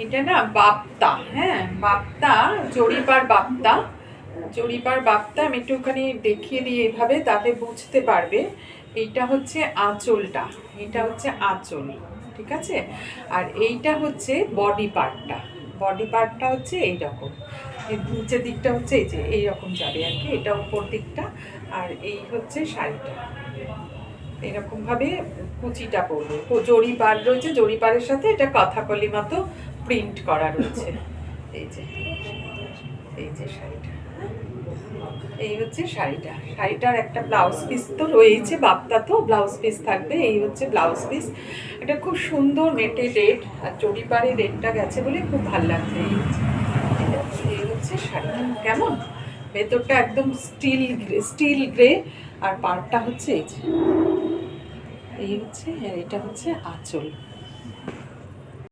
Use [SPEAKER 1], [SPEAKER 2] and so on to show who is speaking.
[SPEAKER 1] এটা না বাপ্তা, হ্যাঁ বাপ্তা, জরিপার বাপ্তা। আমি একটুখানি দেখিয়ে দিই এইভাবে, তাতে বুঝতে পারবে। এইটা হচ্ছে আঁচলটা, এটা হচ্ছে আঁচল, ঠিক আছে। আর এইটা হচ্ছে বডি পার্টটা হচ্ছে এইরকম, নিচের দিকটা হচ্ছে এই যে এইরকম যাবে আর কি, এটা উপর দিকটা। আর এই হচ্ছে শাড়িটা, এরকম ভাবে কুচিটা পড়বে। জরিপার রয়েছে, জরিপারের সাথে এটা কথাকলি মতো প্রিন্ট করা রয়েছে। এই যে, এই যে শাড়িটা, এই হচ্ছে শাড়িটার একটা ব্লাউজ পিস তো রয়েছে, বাপ্তা তো ব্লাউজ পিস থাকবে। এই হচ্ছে ব্লাউজ পিস, এটা খুব সুন্দর নেটে রেড, আর জরিপারে রেডটা গেছে বলে খুব ভালো লাগছে। এই হচ্ছে শাড়িটা কেমন, ভেতরটা একদম স্টিল গ্রে, আর পাড়টা হচ্ছে এই যে, এই হচ্ছে, এটা হচ্ছে আঁচল।